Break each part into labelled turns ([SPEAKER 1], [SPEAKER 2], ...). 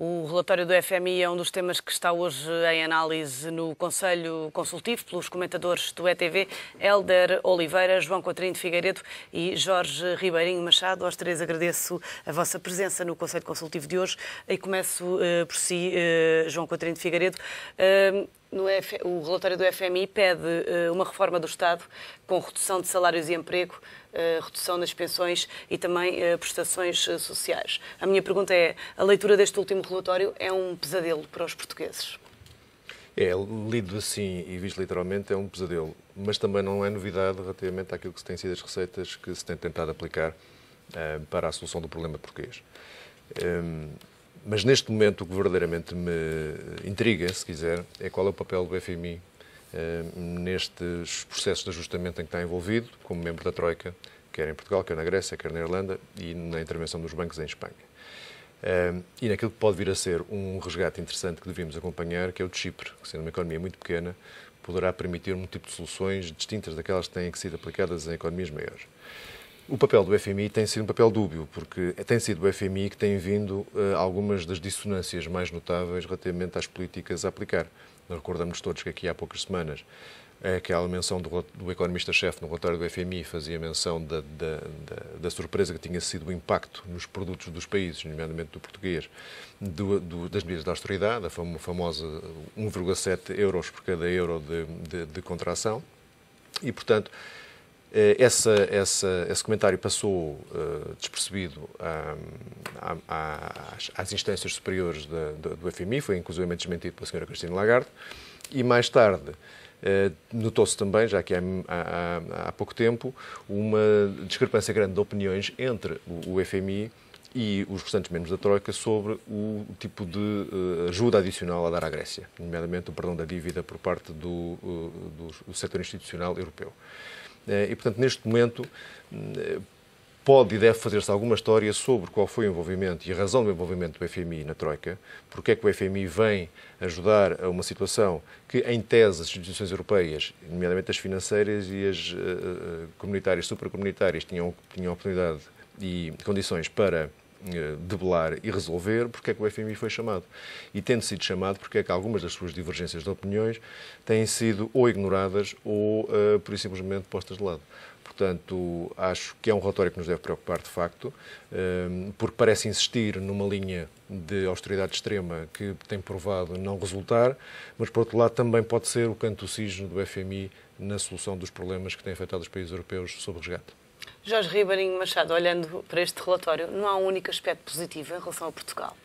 [SPEAKER 1] O relatório do FMI é um dos temas que está hoje em análise no Conselho Consultivo pelos comentadores do ETV, Hélder Oliveira, João Coutinho de Figueiredo e Jorge Ribeirinho Machado. Aos três agradeço a vossa presença no Conselho Consultivo de hoje e começo por si, João Coutinho de Figueiredo. O relatório do FMI pede uma reforma do Estado com redução de salários e emprego, redução das pensões e também prestações sociais. A minha pergunta é, a leitura deste último relatório é um pesadelo para os portugueses?
[SPEAKER 2] É, lido assim e visto literalmente, é um pesadelo, mas também não é novidade relativamente àquilo que têm sido as receitas que se tem tentado aplicar para a solução do problema português. Mas neste momento o que verdadeiramente me intriga, se quiser, é qual é o papel do FMI nestes processos de ajustamento em que está envolvido, como membro da Troika, quer em Portugal, quer na Grécia, quer na Irlanda e na intervenção dos bancos em Espanha. E naquilo que pode vir a ser um resgate interessante que devíamos acompanhar, que é o de Chipre, que sendo uma economia muito pequena, poderá permitir um tipo de soluções distintas daquelas que têm sido aplicadas em economias maiores. O papel do FMI tem sido um papel dúbio, porque tem sido o FMI que tem vindo algumas das dissonâncias mais notáveis relativamente às políticas a aplicar. Nós recordamos todos que aqui há poucas semanas aquela menção do economista-chefe no relatório do FMI fazia menção da surpresa que tinha sido o impacto nos produtos dos países, nomeadamente do português, das medidas de austeridade, a famosa 1,7 euros por cada euro de contração. E, portanto, esse comentário passou despercebido às instâncias superiores do FMI, foi inclusivamente desmentido pela senhora Christine Lagarde, e mais tarde notou-se também, já que há pouco tempo, uma discrepância grande de opiniões entre o FMI e os restantes membros da Troika sobre o tipo de ajuda adicional a dar à Grécia, nomeadamente o perdão da dívida por parte do setor institucional europeu. E, portanto, neste momento, pode e deve fazer-se alguma história sobre qual foi o envolvimento e a razão do envolvimento do FMI na Troika, porque é que o FMI vem ajudar a uma situação que, em tese, as instituições europeias, nomeadamente as financeiras e as comunitárias, supracomunitárias, tinham oportunidade e condições para debelar e resolver, porque é que o FMI foi chamado. E tendo sido chamado, porque é que algumas das suas divergências de opiniões têm sido ou ignoradas ou, por isso simplesmente, postas de lado. Portanto, acho que é um relatório que nos deve preocupar, de facto, porque parece insistir numa linha de austeridade extrema que tem provado não resultar, mas, por outro lado, também pode ser o canto do cisne do FMI na solução dos problemas que têm afetado os países europeus sob resgate.
[SPEAKER 1] Jorge Ribeirinho Machado, olhando para este relatório, não há um único aspecto positivo em relação a Portugal?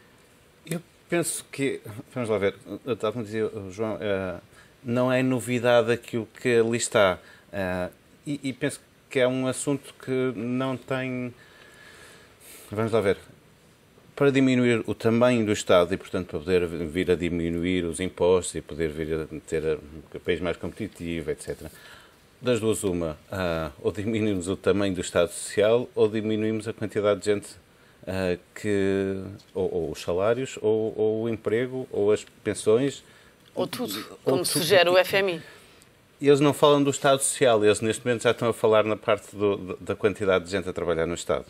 [SPEAKER 3] Eu penso que, vamos lá ver, tal como dizia o João, não é novidade aquilo que ali está. E penso que é um assunto que não tem... Vamos lá ver. Para diminuir o tamanho do Estado e, portanto, para poder vir a diminuir os impostos e poder vir a ter um país mais competitivo, etc., das duas, uma, ou diminuímos o tamanho do Estado Social ou diminuímos a quantidade de gente ou os salários, ou o emprego, ou as pensões.
[SPEAKER 1] Ou tudo, como sugere o FMI.
[SPEAKER 3] Eles não falam do Estado Social, eles neste momento já estão a falar na parte da quantidade de gente a trabalhar no Estado.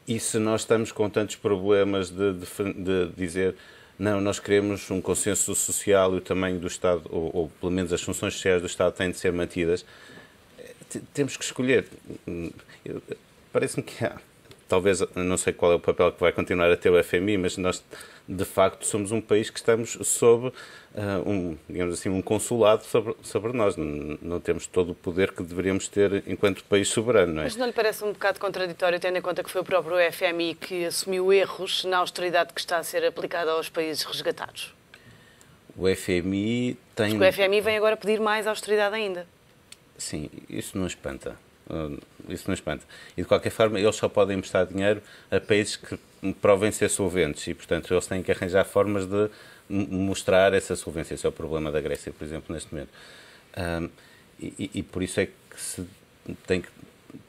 [SPEAKER 3] E se nós estamos com tantos problemas de dizer... Não, nós queremos um consenso social e o tamanho do Estado, ou pelo menos as funções sociais do Estado têm de ser mantidas. Temos que escolher. Parece-me que há. Talvez, não sei qual é o papel que vai continuar a ter o FMI, mas nós, de facto, somos um país que estamos sob, digamos assim, um consulado sobre nós. Não temos todo o poder que deveríamos ter enquanto país soberano, não é?
[SPEAKER 1] Mas não lhe parece um bocado contraditório, tendo em conta que foi o próprio FMI que assumiu erros na austeridade que está a ser aplicada aos países resgatados?
[SPEAKER 3] O FMI tem...
[SPEAKER 1] Porque o FMI vem agora pedir mais austeridade ainda.
[SPEAKER 3] Sim, isso não espanta. Isso não espanta. E, de qualquer forma, eles só podem emprestar dinheiro a países que provem ser solventes e, portanto, eles têm que arranjar formas de mostrar essa solvência. Esse é o problema da Grécia, por exemplo, neste momento. E por isso é que se tem que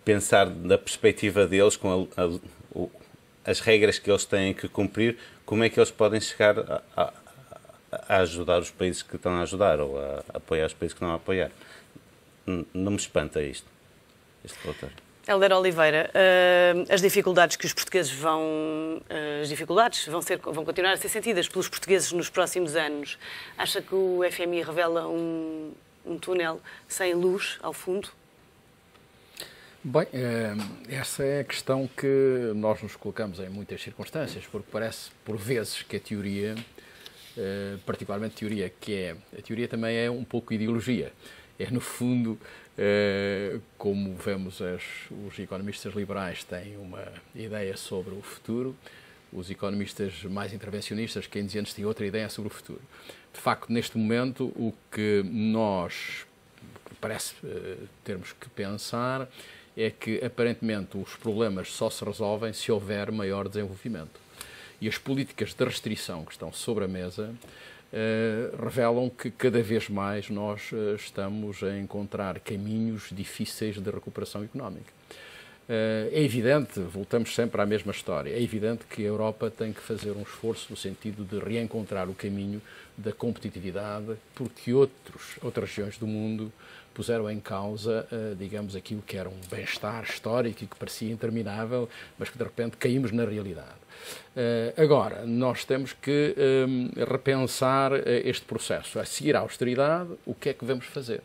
[SPEAKER 3] pensar da perspectiva deles, com as regras que eles têm que cumprir, como é que eles podem chegar a ajudar os países que estão a ajudar ou a apoiar os países que estão a apoiar. Não me espanta isto. Este relatório.
[SPEAKER 1] Hélder Oliveira, as dificuldades que os portugueses vão continuar a ser sentidas pelos portugueses nos próximos anos. Acha que o FMI revela um túnel sem luz ao fundo?
[SPEAKER 4] Bem, essa é a questão que nós nos colocamos em muitas circunstâncias, porque parece por vezes que a teoria, particularmente a teoria também é um pouco ideologia. É, no fundo, como vemos, os economistas liberais têm uma ideia sobre o futuro, os economistas mais intervencionistas, keynesianos, têm outra ideia sobre o futuro. De facto, neste momento, o que nós parece termos que pensar é que, aparentemente, os problemas só se resolvem se houver maior desenvolvimento. E as políticas de restrição que estão sobre a mesa revelam que cada vez mais nós estamos a encontrar caminhos difíceis de recuperação económica. É evidente, voltamos sempre à mesma história, é evidente que a Europa tem que fazer um esforço no sentido de reencontrar o caminho da competitividade, porque outras regiões do mundo puseram em causa, digamos, aquilo que era um bem-estar histórico e que parecia interminável, mas que de repente caímos na realidade. Agora, nós temos que repensar este processo. A seguir à austeridade, o que é que vamos fazer?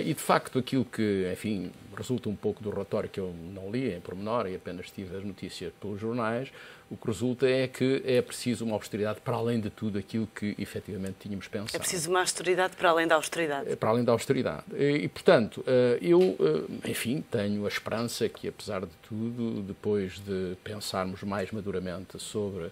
[SPEAKER 4] E, de facto, aquilo que, enfim, resulta um pouco do relatório que eu não li em pormenor e apenas tive as notícias pelos jornais, o que resulta é que é preciso uma austeridade para além de tudo aquilo que efetivamente tínhamos pensado.
[SPEAKER 1] É preciso uma austeridade para além da austeridade.
[SPEAKER 4] Para além da austeridade. E portanto, eu, enfim, tenho a esperança que, apesar de tudo, depois de pensarmos mais maduramente sobre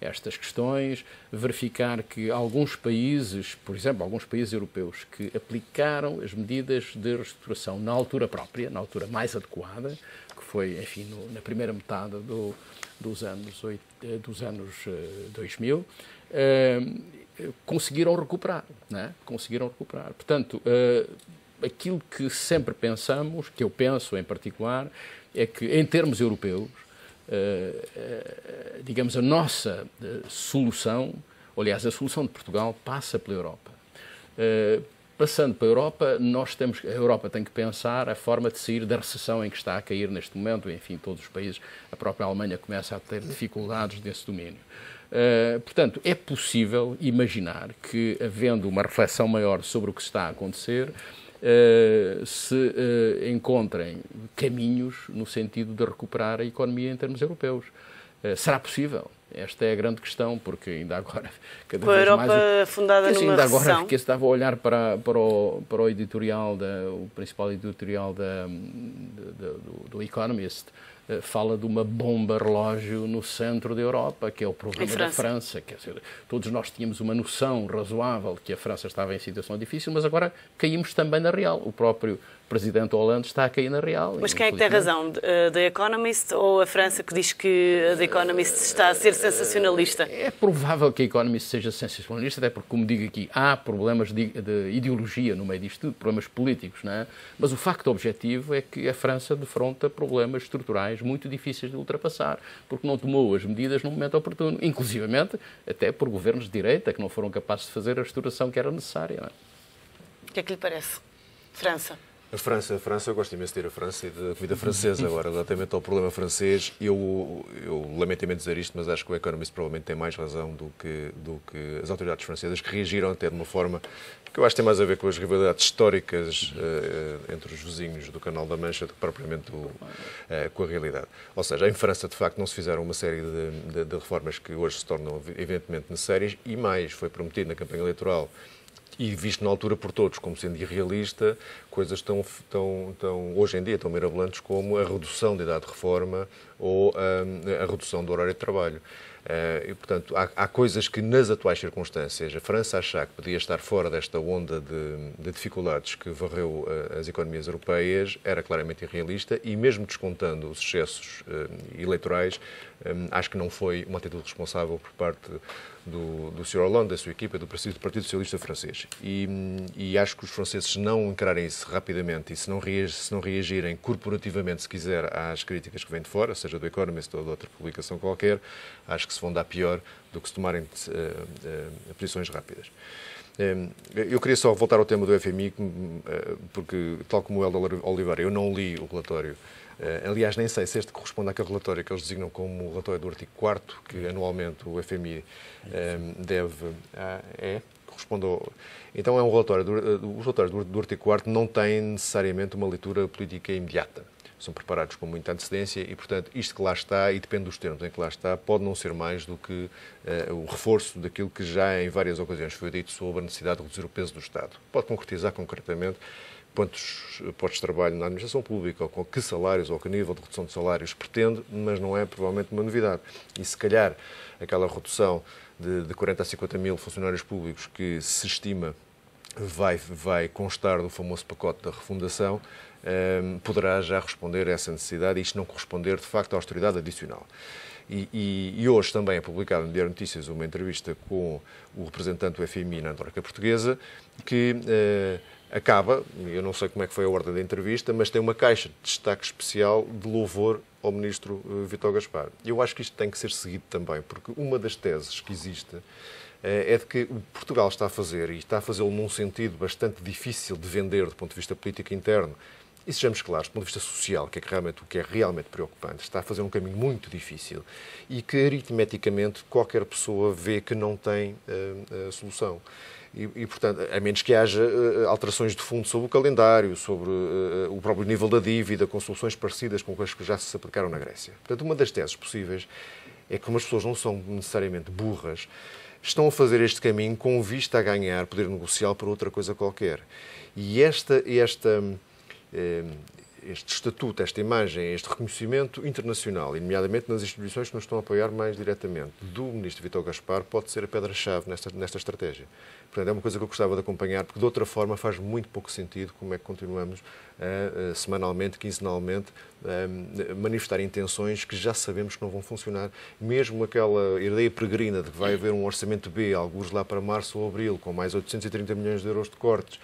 [SPEAKER 4] estas questões, verificar que alguns países, por exemplo, alguns países europeus que aplicaram as medidas de reestruturação na altura própria, na altura mais adequada, que foi, enfim, na primeira metade dos anos 2000, conseguiram recuperar, não é? Conseguiram recuperar. Portanto, aquilo que sempre pensamos, que eu penso em particular, é que, em termos europeus, digamos, a nossa solução, aliás, a solução de Portugal passa pela Europa. Passando pela Europa, a Europa tem que pensar a forma de sair da recessão em que está a cair neste momento. Enfim, todos os países, a própria Alemanha começa a ter dificuldades nesse domínio. Portanto, é possível imaginar que, havendo uma reflexão maior sobre o que está a acontecer, se encontrem caminhos no sentido de recuperar a economia em termos europeus. Será possível? Esta é a grande questão, porque ainda agora, cada vez
[SPEAKER 1] Europa
[SPEAKER 4] mais...
[SPEAKER 1] fundada numa
[SPEAKER 4] ainda
[SPEAKER 1] recessão.
[SPEAKER 4] agora, que estava a olhar para o editorial, o principal editorial do Economist, fala de uma bomba relógio no centro da Europa, que é o problema da França. Quer dizer, todos nós tínhamos uma noção razoável de que a França estava em situação difícil, mas agora caímos também na real. O próprio presidente Hollande está a cair na real.
[SPEAKER 1] Mas quem é que tem razão? The Economist ou a França, que diz que a The Economist está a ser sensacionalista?
[SPEAKER 4] É provável que a Economist seja sensacionalista, até porque, como digo aqui, há problemas de ideologia no meio disto tudo, problemas políticos, não é? Mas o facto objetivo é que a França defronta problemas estruturais muito difíceis de ultrapassar, porque não tomou as medidas no momento oportuno, inclusivamente até por governos de direita que não foram capazes de fazer a restauração que era necessária. Não é?
[SPEAKER 1] O que é que lhe parece? França.
[SPEAKER 2] A França, eu gosto imenso de ir à França e da comida francesa. Agora, relativamente ao problema francês, eu lamento imenso dizer isto, mas acho que o Economist provavelmente tem mais razão do que as autoridades francesas, que reagiram até de uma forma que eu acho que tem mais a ver com as rivalidades históricas entre os vizinhos do Canal da Mancha do que propriamente com a realidade. Ou seja, em França, de facto, não se fizeram uma série de reformas que hoje se tornam evidentemente necessárias e mais foi prometido na campanha eleitoral e visto na altura por todos como sendo irrealista, coisas tão hoje em dia tão mirabolantes como a redução da idade de reforma ou a redução do horário de trabalho. E, portanto, há coisas que, nas atuais circunstâncias, a França achar que podia estar fora desta onda de dificuldades que varreu as economias europeias era claramente irrealista e, mesmo descontando os excessos eleitorais, acho que não foi uma atitude responsável por parte do Sr. Hollande, da sua equipa, do Partido Socialista Francês. E acho que os franceses, se não encararem isso rapidamente e se não reagirem corporativamente, se quiser, às críticas que vêm de fora, seja do Economist ou de outra publicação qualquer, acho que se vão dar pior do que se tomarem posições rápidas. Eu queria só voltar ao tema do FMI, porque, tal como o Hélder Oliveira, eu não li o relatório Aliás, nem sei se este corresponde àquele relatório que eles designam como o relatório do artigo 4º, que anualmente o FMI deve... corresponde ao... Então é um relatório. Os relatórios do artigo 4º não têm necessariamente uma leitura política imediata. São preparados com muita antecedência e, portanto, isto que lá está, e depende dos termos em que lá está, pode não ser mais do que o reforço daquilo que já em várias ocasiões foi dito sobre a necessidade de reduzir o peso do Estado. Pode concretizar concretamente quantos postos de trabalho na administração pública, ou com que salários, ou que nível de redução de salários pretende, mas não é provavelmente uma novidade. E se calhar aquela redução de 40 a 50 mil funcionários públicos que se estima vai constar do famoso pacote da refundação, poderá já responder a essa necessidade e isto não corresponder, de facto, à austeridade adicional. E hoje também é publicado no Diário de Notícias uma entrevista com o representante do FMI na Troika Portuguesa, que acaba, eu não sei como é que foi a ordem da entrevista, mas tem uma caixa de destaque especial de louvor ao Ministro Vítor Gaspar. Eu acho que isto tem que ser seguido também, porque uma das teses que existe é de que o Portugal está a fazer, e está a fazê-lo num sentido bastante difícil de vender do ponto de vista político interno, e sejamos claros, do ponto de vista social, que é realmente, o que é realmente preocupante, está a fazer um caminho muito difícil e que aritmeticamente qualquer pessoa vê que não tem solução. E, portanto, a menos que haja alterações de fundo sobre o calendário, sobre o próprio nível da dívida, com soluções parecidas com as que já se aplicaram na Grécia. Portanto, uma das teses possíveis é que, como as pessoas não são necessariamente burras, estão a fazer este caminho com vista a ganhar poder negocial por outra coisa qualquer. E este estatuto, esta imagem, este reconhecimento internacional, e nomeadamente nas instituições que nos estão a apoiar mais diretamente, do Ministro Vítor Gaspar, pode ser a pedra-chave nesta estratégia. Portanto, é uma coisa que eu gostava de acompanhar, porque de outra forma faz muito pouco sentido como é que continuamos semanalmente, quinzenalmente, manifestar intenções que já sabemos que não vão funcionar. Mesmo aquela ideia peregrina de que vai haver um orçamento B, alguns lá para março ou abril, com mais 830 milhões de euros de cortes,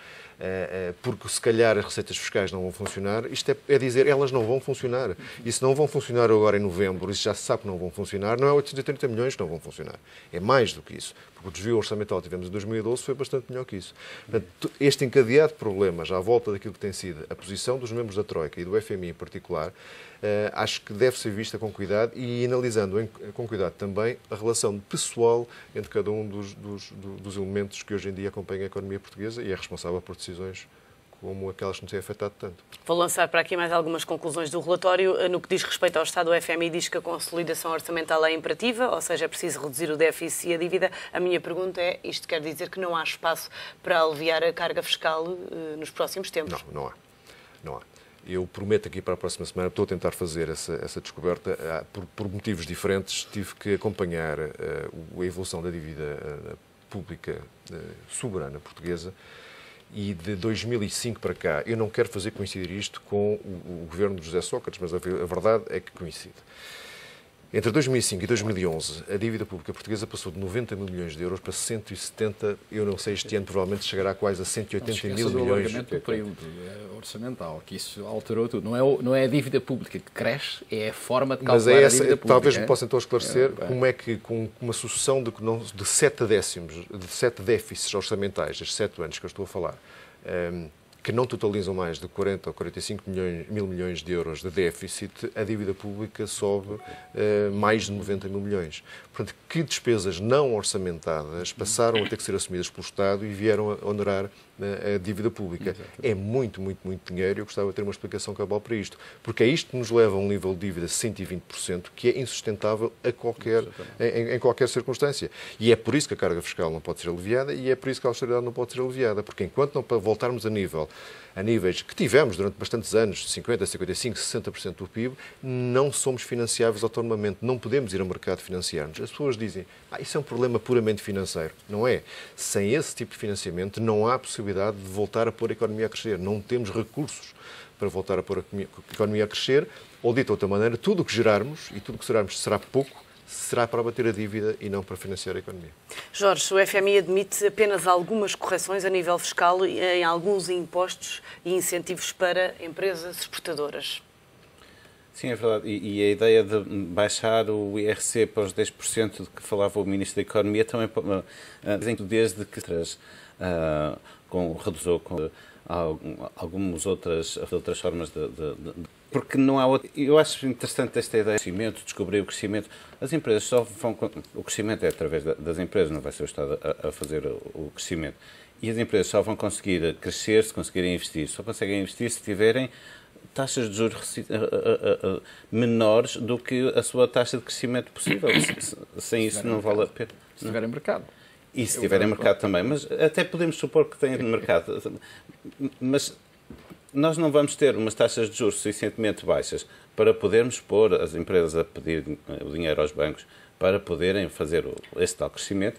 [SPEAKER 2] porque se calhar as receitas fiscais não vão funcionar, isto é dizer, elas não vão funcionar. E se não vão funcionar agora em novembro, isso já se sabe que não vão funcionar, não é 830 milhões que não vão funcionar. É mais do que isso. Porque o desvio orçamental que tivemos em 2012 foi bastante melhor que isso. Portanto, este encadeado de problemas à volta daquilo que tem sido a posição dos membros da Troika e do FMI em particular, acho que deve ser vista com cuidado e analisando com cuidado também a relação pessoal entre cada um dos elementos que hoje em dia acompanham a economia portuguesa e é responsável por decisões como aquelas que nos têm afetado tanto.
[SPEAKER 1] Vou lançar para aqui mais algumas conclusões do relatório. No que diz respeito ao Estado, o FMI diz que a consolidação orçamental é imperativa, ou seja, é preciso reduzir o déficit e a dívida. A minha pergunta é, isto quer dizer que não há espaço para aliviar a carga fiscal nos próximos tempos?
[SPEAKER 2] Não há. Eu prometo aqui para a próxima semana, estou a tentar fazer essa descoberta. Por motivos diferentes, tive que acompanhar a evolução da dívida pública soberana portuguesa. E de 2005 para cá, eu não quero fazer coincidir isto com o governo de José Sócrates, mas a verdade é que coincide. Entre 2005 e 2011, a dívida pública portuguesa passou de 90 mil milhões de euros para 170, eu não sei, este ano provavelmente chegará quase a 180 mil milhões.
[SPEAKER 4] O alargamento do período orçamental, que isso alterou tudo. Não é a dívida pública que cresce, é a forma de calcular a dívida pública.
[SPEAKER 2] Talvez me possa então esclarecer como é que, com uma sucessão de 7 déficits orçamentais, estes 7 anos que eu estou a falar, que não totalizam mais de 40 ou 45 mil milhões de euros de déficit, a dívida pública sobe mais de 90 mil milhões. Portanto, que despesas não orçamentadas passaram a ter que ser assumidas pelo Estado e vieram a onerar a dívida pública. Exatamente. É muito dinheiro e eu gostava de ter uma explicação cabal para isto. Porque é isto que nos leva a um nível de dívida de 120%, que é insustentável em qualquer circunstância. E é por isso que a carga fiscal não pode ser aliviada e é por isso que a austeridade não pode ser aliviada. Porque enquanto não voltarmos a níveis que tivemos durante bastantes anos, 50%, 55%, 60% do PIB, não somos financiáveis autonomamente, não podemos ir ao mercado financiar-nos. As pessoas dizem, isso é um problema puramente financeiro. Não é. Sem esse tipo de financiamento não há possibilidade de voltar a pôr a economia a crescer. Não temos recursos para voltar a pôr a economia a crescer, ou dito de outra maneira, tudo o que gerarmos e tudo o que gerarmos será pouco, será para abater a dívida e não para financiar a economia.
[SPEAKER 1] Jorge, o FMI admite apenas algumas correções a nível fiscal em alguns impostos e incentivos para empresas exportadoras.
[SPEAKER 3] Sim, é verdade. E a ideia de baixar o IRC para os 10% de que falava o Ministro da Economia também desde que reduziu com algumas outras formas porque não há outro. Eu acho interessante esta ideia de crescimento, descobrir o crescimento. As empresas só vão. O crescimento é através das empresas, não vai ser o Estado a fazer o crescimento. E as empresas só vão conseguir crescer se conseguirem investir. Só conseguem investir se tiverem taxas de juros menores do que a sua taxa de crescimento possível. Sem isso não vale a pena.
[SPEAKER 4] Se tiverem mercado.
[SPEAKER 3] E se tiverem mercado também. Mas até podemos supor que têm mercado. Mas nós não vamos ter umas taxas de juros suficientemente baixas para podermos pôr as empresas a pedir o dinheiro aos bancos para poderem fazer esse tal crescimento.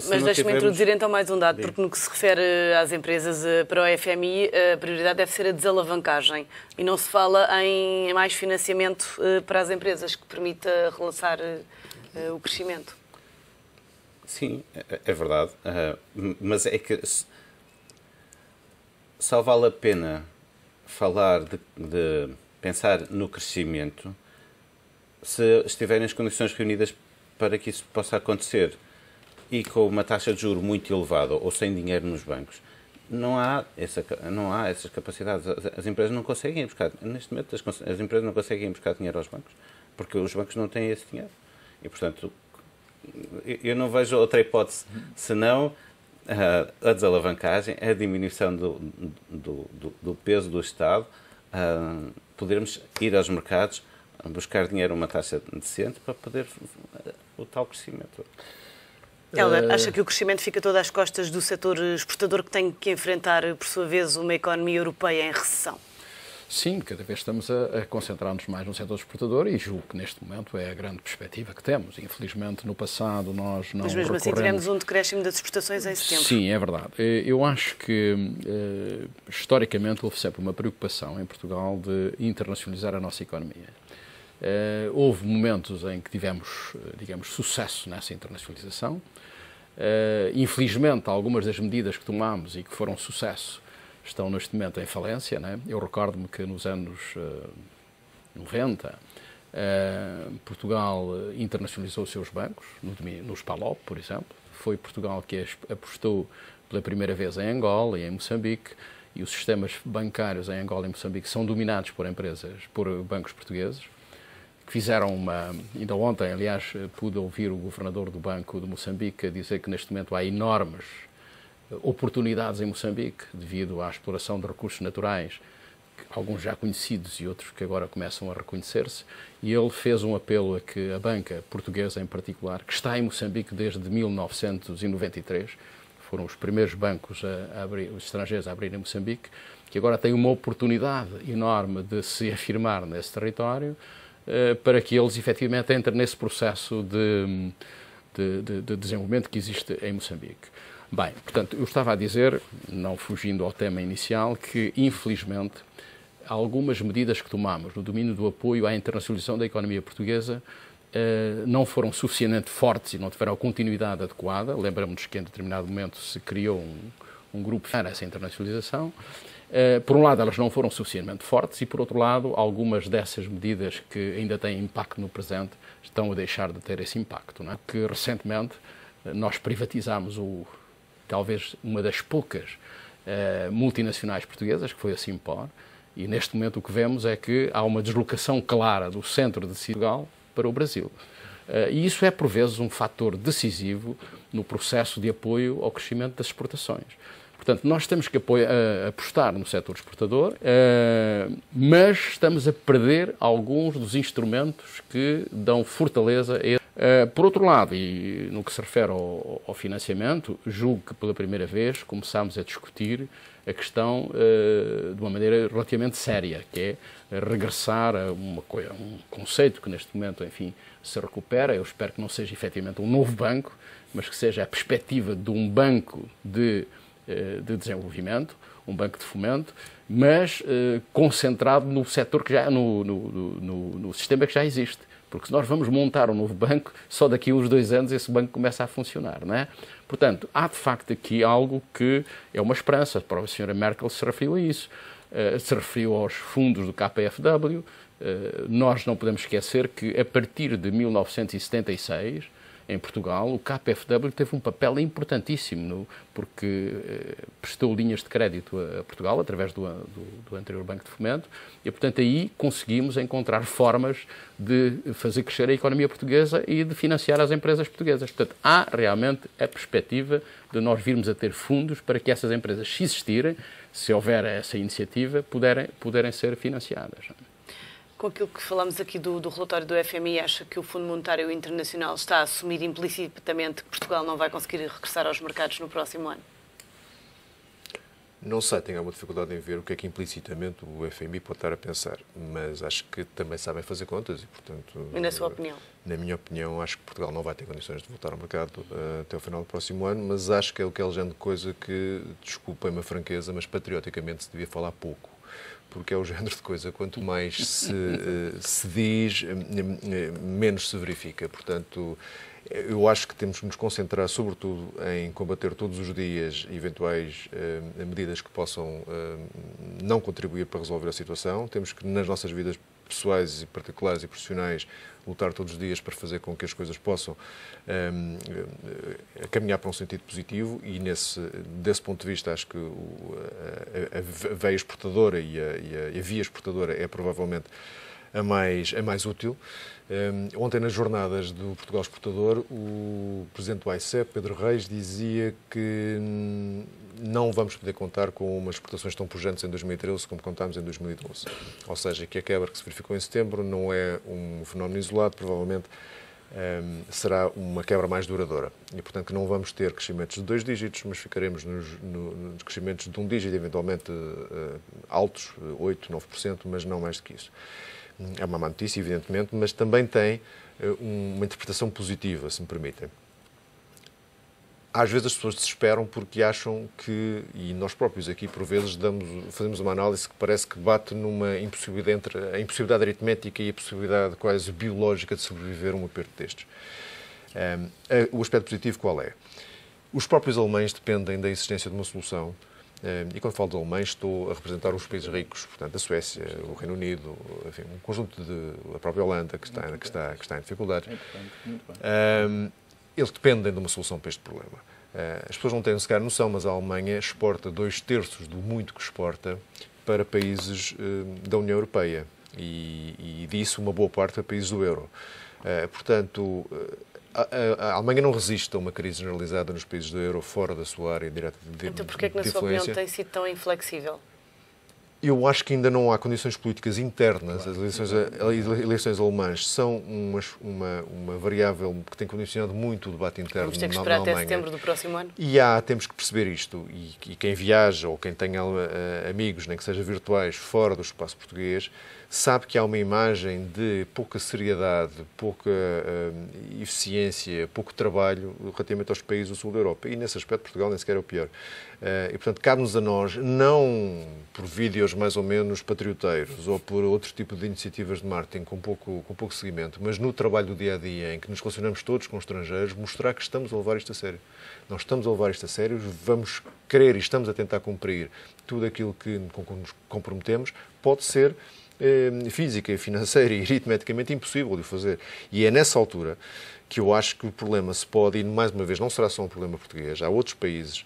[SPEAKER 1] Mas deixe-me introduzir então mais um dado, porque no que se refere às empresas para o FMI, a prioridade deve ser a desalavancagem e não se fala em mais financiamento para as empresas que permita relançar o crescimento.
[SPEAKER 3] Sim, é verdade, mas é que só vale a pena falar de pensar no crescimento se estiverem as condições reunidas para que isso possa acontecer. E com uma taxa de juros muito elevada ou sem dinheiro nos bancos, não há essas capacidades. As empresas não conseguem ir buscar, neste momento, as empresas não conseguem ir buscar dinheiro aos bancos, porque os bancos não têm esse dinheiro. E, portanto, eu não vejo outra hipótese senão a desalavancagem, a diminuição do peso do Estado, podermos ir aos mercados, buscar dinheiro a uma taxa decente para poder o tal crescimento.
[SPEAKER 1] Hélder, acha que o crescimento fica todo às costas do setor exportador que tem que enfrentar, por sua vez, uma economia europeia em recessão?
[SPEAKER 4] Sim, cada vez estamos a concentrar-nos mais no setor exportador e julgo que neste momento é a grande perspectiva que temos. Infelizmente, no passado nós não
[SPEAKER 1] Mas mesmo
[SPEAKER 4] recorremos...
[SPEAKER 1] assim tivemos um decréscimo das exportações em setembro.
[SPEAKER 4] Sim, é verdade. Eu acho que, historicamente, houve sempre uma preocupação em Portugal de internacionalizar a nossa economia. Houve momentos em que tivemos, digamos, sucesso nessa internacionalização. Infelizmente, algumas das medidas que tomámos e que foram sucesso estão neste momento em falência, né? Eu recordo-me que nos anos 90 Portugal internacionalizou os seus bancos, nos PALOP, por exemplo. Foi Portugal que apostou pela primeira vez em Angola e em Moçambique, e os sistemas bancários em Angola e Moçambique são dominados por bancos portugueses, que fizeram ainda ontem, aliás, pude ouvir o governador do Banco de Moçambique a dizer que neste momento há enormes oportunidades em Moçambique devido à exploração de recursos naturais, alguns já conhecidos e outros que agora começam a reconhecer-se, e ele fez um apelo a que a banca portuguesa em particular, que está em Moçambique desde 1993, foram os primeiros bancos os estrangeiros a abrirem Moçambique, que agora tem uma oportunidade enorme de se afirmar nesse território, para que eles efetivamente entrem nesse processo de desenvolvimento que existe em Moçambique. Bem, portanto, eu estava a dizer, não fugindo ao tema inicial, que infelizmente algumas medidas que tomamos no domínio do apoio à internacionalização da economia portuguesa não foram suficientemente fortes e não tiveram a continuidade adequada. Lembramos-nos que em determinado momento se criou um grupo para essa internacionalização. Por um lado, elas não foram suficientemente fortes e, por outro lado, algumas dessas medidas que ainda têm impacto no presente estão a deixar de ter esse impacto, não é? Que recentemente nós privatizámos talvez uma das poucas multinacionais portuguesas, que foi a Simpor, e neste momento o que vemos é que há uma deslocação clara do centro de Portugal para o Brasil. E isso é, por vezes, um fator decisivo no processo de apoio ao crescimento das exportações. Portanto, nós temos que apostar no setor exportador, mas estamos a perder alguns dos instrumentos que dão fortaleza a ele. Por outro lado, e no que se refere ao financiamento, julgo que pela primeira vez começámos a discutir a questão de uma maneira relativamente séria, que é regressar a um conceito que neste momento, enfim, se recupera. Eu espero que não seja efetivamente um novo banco, mas que seja a perspectiva de um banco de desenvolvimento, um banco de fomento, mas concentrado no setor que já no sistema que já existe. Porque se nós vamos montar um novo banco, só daqui a uns 2 anos esse banco começa a funcionar, não é? Portanto, há de facto aqui algo que é uma esperança. A própria senhora Merkel se referiu a isso. Se referiu aos fundos do KfW. Nós não podemos esquecer que a partir de 1976 em Portugal, o KfW teve um papel importantíssimo, porque prestou linhas de crédito a Portugal, através do anterior Banco de Fomento, e, portanto, aí conseguimos encontrar formas de fazer crescer a economia portuguesa e de financiar as empresas portuguesas. Portanto, há realmente a perspectiva de nós virmos a ter fundos para que essas empresas, se existirem, se houver essa iniciativa, puderem ser financiadas.
[SPEAKER 1] Com aquilo que falamos aqui do relatório do FMI, acha que o Fundo Monetário Internacional está a assumir implicitamente que Portugal não vai conseguir regressar aos mercados no próximo ano?
[SPEAKER 2] Não sei, tenho alguma dificuldade em ver o que é que implicitamente o FMI pode estar a pensar, mas acho que também sabem fazer contas e, portanto...
[SPEAKER 1] E na sua opinião?
[SPEAKER 2] Na minha opinião, acho que Portugal não vai ter condições de voltar ao mercado até o final do próximo ano, mas acho que é aquele género de coisa que, desculpem-me a franqueza, mas patrioticamente se devia falar pouco. Porque é o género de coisa, quanto mais se diz, menos se verifica. Portanto, eu acho que temos que nos concentrar, sobretudo, em combater todos os dias eventuais medidas que possam não contribuir para resolver a situação. Temos que, nas nossas vidas pessoais e particulares e profissionais, lutar todos os dias para fazer com que as coisas possam caminhar para um sentido positivo e, desse ponto de vista, acho que a veia exportadora e a via exportadora é provavelmente a mais útil. Ontem, nas jornadas do Portugal Exportador, o presidente do AICEP, Pedro Reis, dizia que não vamos poder contar com umas exportações tão pujantes em 2013 como contámos em 2012. Ou seja, que a quebra que se verificou em setembro não é um fenómeno isolado, provavelmente será uma quebra mais duradoura. E, portanto, que não vamos ter crescimentos de 2 dígitos, mas ficaremos nos crescimentos de 1 dígito, eventualmente altos, 8%, 9%, mas não mais do que isso. É uma má notícia, evidentemente, mas também tem uma interpretação positiva, se me permitem. Às vezes as pessoas desesperam porque acham que, e nós próprios aqui por vezes fazemos uma análise que parece que bate numa impossibilidade entre a impossibilidade aritmética e a possibilidade quase biológica de sobreviver a um aperto destes. O aspecto positivo qual é? Os próprios alemães dependem da existência de uma solução. E quando falo de alemães, estou a representar os países ricos, portanto, a Suécia, o Reino Unido, enfim, um conjunto a própria Holanda, que está em dificuldades. Eles dependem de uma solução para este problema. As pessoas não têm sequer noção, mas a Alemanha exporta 2/3 do muito que exporta para países da União Europeia e disso uma boa parte para países do euro. Portanto, a Alemanha não resiste a uma crise generalizada nos países do euro fora da sua área direta de influência.
[SPEAKER 1] Então, porquê é que, na sua opinião, tem sido tão inflexível?
[SPEAKER 2] Eu acho que ainda não há condições políticas internas. As eleições alemãs são uma variável que tem condicionado muito o debate interno.
[SPEAKER 1] Vamos ter que esperar até setembro do próximo ano?
[SPEAKER 2] Temos que perceber isto. E quem viaja ou quem tenha amigos, nem que seja virtuais, fora do espaço português, sabe que há uma imagem de pouca seriedade, pouca eficiência, pouco trabalho relativamente aos países do sul da Europa. E nesse aspecto Portugal nem sequer é o pior. E, portanto, cabe-nos a nós, não por vídeos mais ou menos patrioteiros ou por outro tipo de iniciativas de marketing com pouco seguimento, mas no trabalho do dia-a-dia em que nos relacionamos todos com estrangeiros, mostrar que estamos a levar isto a sério. Nós estamos a levar isto a sério, vamos querer e estamos a tentar cumprir tudo aquilo com que nos comprometemos. Pode ser física, financeira e aritmeticamente impossível de o fazer. E é nessa altura que eu acho que o problema se pode, e mais uma vez, não será só um problema português, há outros países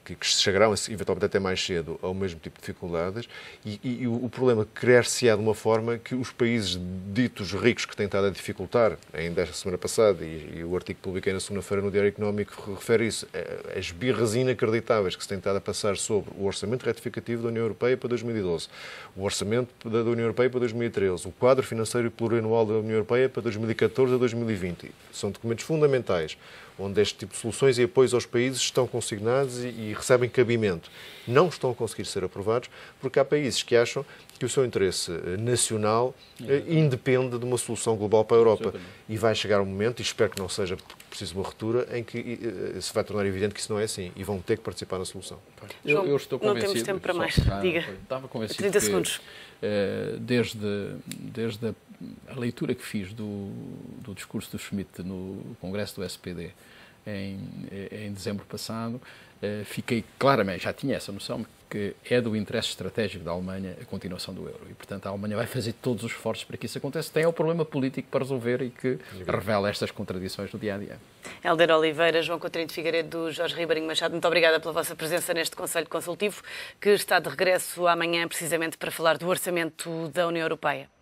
[SPEAKER 2] que chegarão, eventualmente até mais cedo, ao mesmo tipo de dificuldades, e o problema cresce-á de uma forma que os países ditos ricos que têm estado a dificultar, ainda esta semana passada, e o artigo que publiquei na segunda-feira no Diário Económico refere isso, as birras inacreditáveis que se têm estado a passar sobre o orçamento retificativo da União Europeia para 2012, o orçamento da União Europeia para 2013, o quadro financeiro plurianual da União Europeia para 2014 a 2020. São documentos fundamentais onde este tipo de soluções e apoios aos países estão consignados e recebem cabimento. Não estão a conseguir ser aprovados porque há países que acham que o seu interesse nacional independe de uma solução global para a Europa. E vai chegar um momento, e espero que não seja preciso uma ruptura, em que se vai tornar evidente que isso não é assim e vão ter que participar na solução.
[SPEAKER 1] João,
[SPEAKER 4] eu estou convencido,
[SPEAKER 1] não temos tempo para mais. Diga.
[SPEAKER 4] Estava convencido
[SPEAKER 1] 30 segundos.
[SPEAKER 4] Desde a leitura que fiz do discurso do Schmidt no Congresso do SPD em dezembro passado, fiquei claramente, já tinha essa noção, que é do interesse estratégico da Alemanha a continuação do euro. E, portanto, a Alemanha vai fazer todos os esforços para que isso aconteça. Tem o problema político para resolver e que revela estas contradições no dia-a-dia.
[SPEAKER 1] Hélder Oliveira, João Coutinho de Figueiredo, Jorge Ribeirinho Machado, muito obrigada pela vossa presença neste Conselho Consultivo, que está de regresso amanhã, precisamente para falar do orçamento da União Europeia.